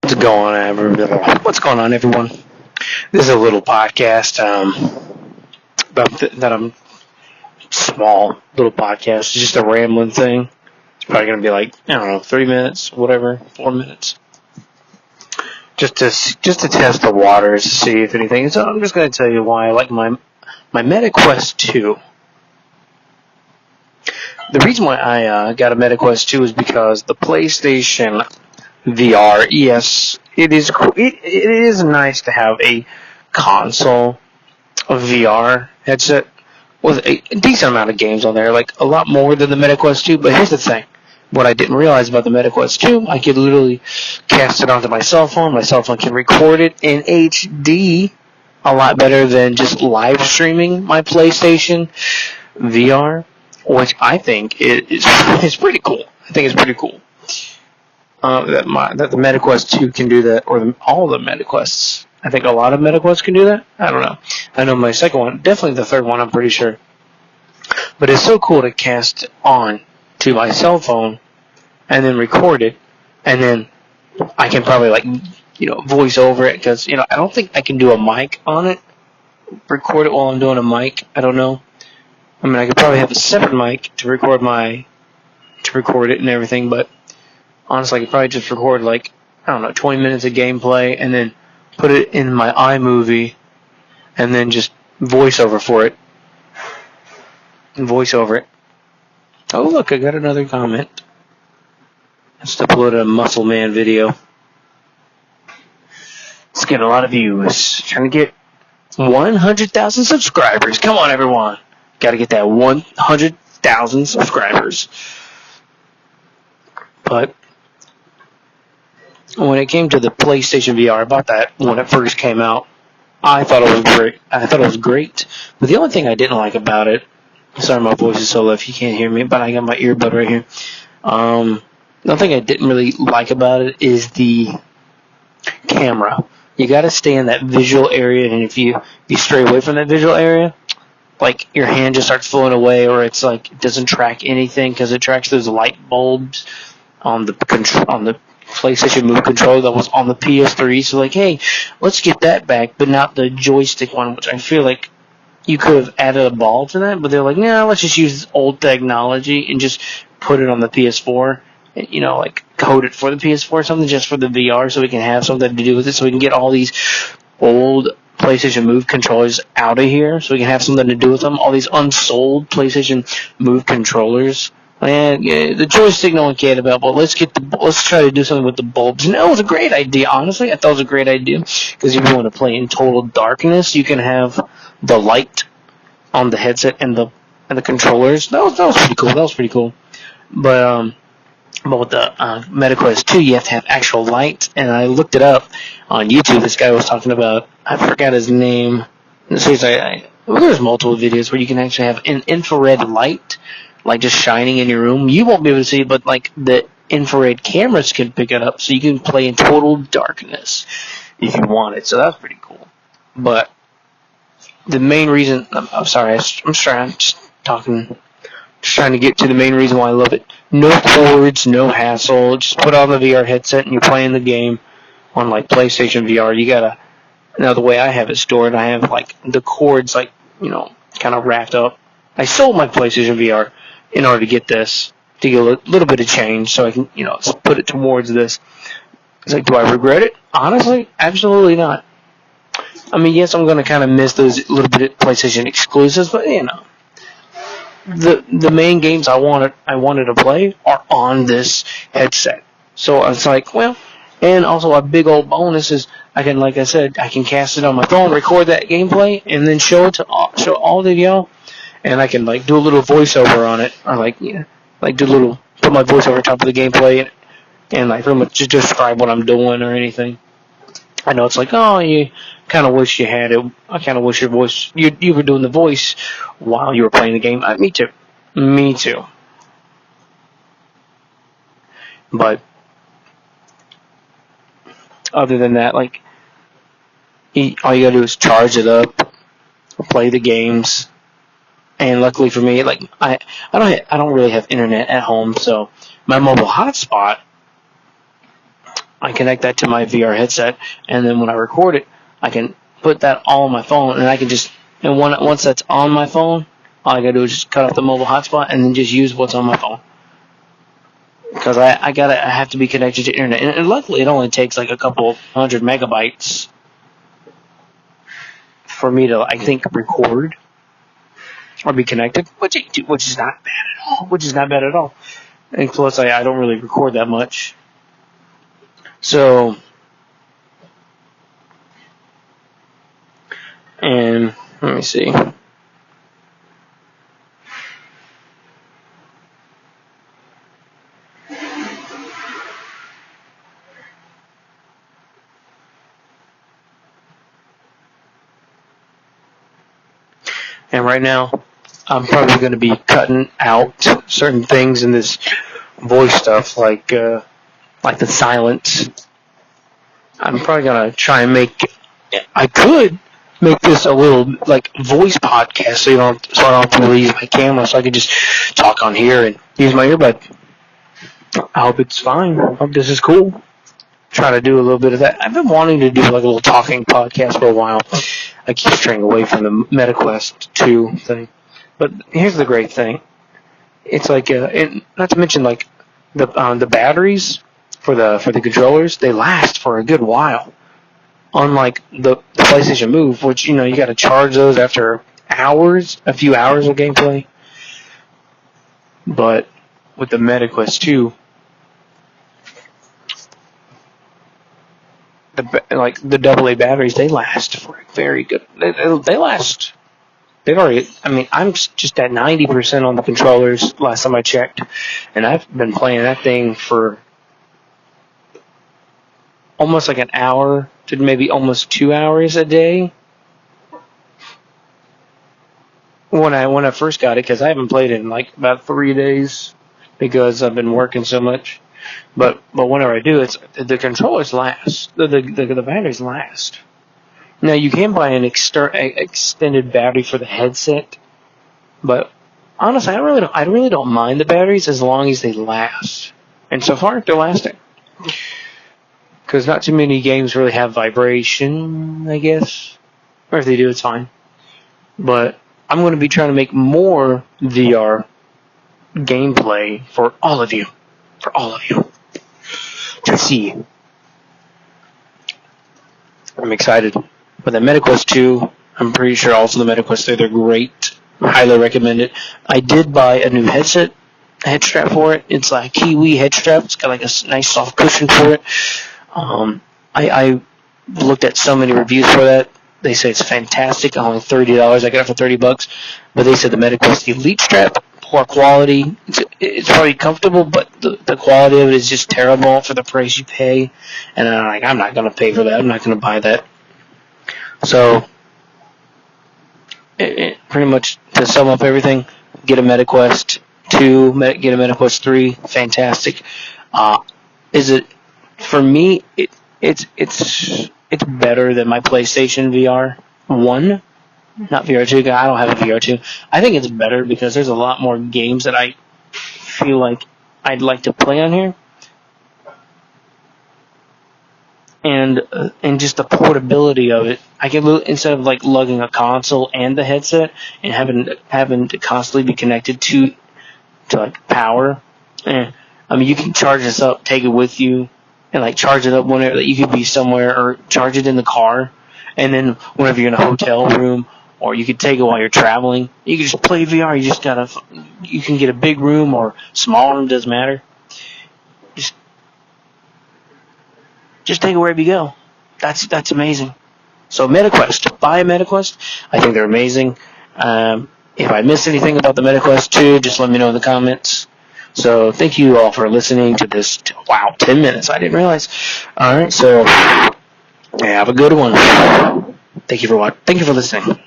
What's going on, everyone? This is a little podcast that I'm small little podcast. It's just a rambling thing. It's probably gonna be like 3 minutes, whatever, 4 minutes, just to test the waters to see if anything. So I'm just gonna tell you why I like my MetaQuest 2. The reason why I got a MetaQuest 2 is because the PlayStation VR. Yes, it is cool. It is nice to have a console, a VR headset with a decent amount of games on there, like a lot more than the MetaQuest 2. But here's the thing: what I didn't realize about the MetaQuest 2, I could literally cast it onto my cell phone. My cell phone can record it in HD a lot better than just live streaming my PlayStation VR, which I think is pretty cool. I think it's pretty cool. That the MetaQuest 2 can do that, or all the MetaQuests. I think a lot of MetaQuests can do that. I don't know. I know my second one, definitely the third one, I'm pretty sure. But it's so cool to cast on to my cell phone and then record it, and then I can probably voice over it, because I don't think I can do a mic on it. Record it while I'm doing a mic. I don't know. I mean, I could probably have a separate mic to record it and everything, but honestly, I could probably just record 20 minutes of gameplay and then put it in my iMovie and then just voice over for it. Voice over it. Oh, look, I got another comment. Let's upload a Muscle Man video. Let's get a lot of views. Trying to get 100,000 subscribers. Come on, everyone. Got to get that 100,000 subscribers. But when it came to the PlayStation VR, I bought that when it first came out. I thought it was great. But the only thing I didn't like about it, sorry my voice is so low if you can't hear me, but I got my earbud right here. The only thing I didn't really like about it is the camera. You got to stay in that visual area, and if you stray away from that visual area, your hand just starts flowing away, or it's it doesn't track anything, because it tracks those light bulbs on the PlayStation Move controller that was on the PS3. So hey, let's get that back, but not the joystick one, which I feel like you could have added a ball to that, but they're no, let's just use old technology and just put it on the PS4, code it for the PS4 or something, just for the VR, so we can have something to do with it, so we can get all these old PlayStation Move controllers out of here, so we can have something to do with them. All these unsold PlayStation Move controllers. And the joystick no one cared about, but let's try to do something with the bulbs. And it was a great idea, honestly. I thought it was a great idea, because if you want to play in total darkness, you can have the light on the headset and the controllers. That was pretty cool. But with the MetaQuest 2, you have to have actual light. And I looked it up on YouTube. This guy was talking about, I forgot his name. Seriously, there's multiple videos where you can actually have an infrared light, just shining in your room. You won't be able to see it, but the infrared cameras can pick it up, so you can play in total darkness if you want it. So that's pretty cool. But the main reason, I'm sorry, I'm just trying to get to the main reason why I love it. No cords, no hassle. Just put on the VR headset and you're playing the game on PlayStation VR. Now the way I have it stored, I have the cords kind of wrapped up. I sold my PlayStation VR in order to get this, to get a little bit of change, so I can, put it towards this. It's do I regret it? Honestly, absolutely not. I mean, yes, I'm going to kind of miss those little bit of PlayStation exclusives, but, the main games I wanted to play are on this headset. So it's and also a big old bonus is I can cast it on my phone, record that gameplay, and then show all of y'all. And I can do a little voiceover on it, or put my voice over top of the gameplay, and pretty much just describe what I'm doing or anything. I know it's oh, you kind of wish you had it. I kind of wish your voice, you were doing the voice while you were playing the game. Me too. But other than that, all you gotta do is charge it up, play the games. And luckily for me, I don't really have internet at home, so my mobile hotspot I connect that to my VR headset, and then when I record it, I can put that all on my phone, and I can just, and once that's on my phone, all I gotta do is just cut off the mobile hotspot and then just use what's on my phone. Because I have to be connected to internet, and luckily it only takes like a couple 100 megabytes for me to, I think, record or be connected, which is not bad at all. Which is not bad at all. And plus, I don't really record that much. So, and let me see. And right now, I'm probably going to be cutting out certain things in this voice stuff, like the silence. I'm probably going to try and I could make this a little, like, voice podcast so I don't have to really use my camera, so I can just talk on here and use my earbud. I hope it's fine. I hope this is cool. Try to do a little bit of that. I've been wanting to do like a little talking podcast for a while. I keep straying away from the MetaQuest 2 thing. But here's the great thing. It's like, and not to mention like the batteries for the controllers, they last for a good while. Unlike the PlayStation Move, which, you got to charge those after a few hours of gameplay. But with the MetaQuest 2, the AA batteries, they last for very good. They last. I'm just at 90% on the controllers last time I checked, and I've been playing that thing for almost like an hour to maybe almost 2 hours a day. When I first got it, because I haven't played it in like about 3 days because I've been working so much. But whenever I do, the controllers last. The batteries last. Now you can buy an extended battery for the headset, but honestly, I really don't mind the batteries as long as they last. And so far, they're lasting. Because not too many games really have vibration, I guess. Or if they do, it's fine. But I'm going to be trying to make more VR gameplay for all of you. For all of you to see. I'm excited. But the MetaQuest 2, I'm pretty sure also the MetaQuest 3, they're great. Highly recommend it. I did buy a new head strap for it. It's like a Kiwi head strap. It's got like a nice soft cushion for it. I looked at so many reviews for that. They say it's fantastic. Only $30. I got it for $30. But they said the MetaQuest Elite strap, poor quality. It's probably comfortable, but the quality of it is just terrible for the price you pay. And I'm not going to pay for that. I'm not going to buy that. So, pretty much to sum up everything, get a MetaQuest 2, get a MetaQuest 3, fantastic. Is it, for me, it's better than my PlayStation VR 1, not VR 2. I don't have a VR 2. I think it's better because there's a lot more games that I feel like I'd like to play on here. And just the portability of it, I can, instead of like lugging a console and the headset and having to constantly be connected to like power. You can charge this up, take it with you, and like charge it up whenever you could be somewhere, or charge it in the car, and then whenever you're in a hotel room, or you could take it while you're traveling. You can just play VR. You can get a big room or small room, doesn't matter. Just take it wherever you go. That's amazing. So MetaQuest, buy a MetaQuest. I think they're amazing. If I missed anything about the MetaQuest 2, just let me know in the comments. So thank you all for listening to this. Wow, 10 minutes. I didn't realize. All right, so have a good one. Thank you for listening.